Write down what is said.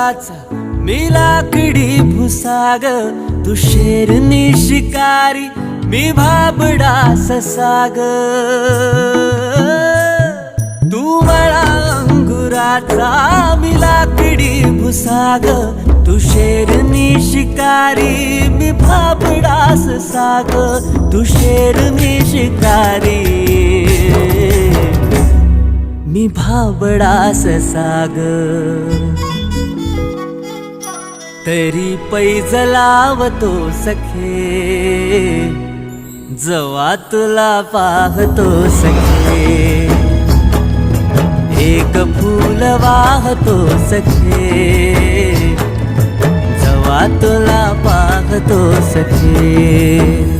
अंगुराचा मी लाकडी भुसाग, तू शेरनी शिकारी मी भाबडा ससाग. तू मला अंगुराचा मी लाकडी भुसाग, तू शेरनी शिकारी मी भाबडा ससाग. तू शेरनी शिकारी मी भाबडा ससाग. तरी पैज लावतो सखे, जवा तुला पाहतो सखे. एक फूल वाहतो सखे, जवा तुला पाहतो सखे.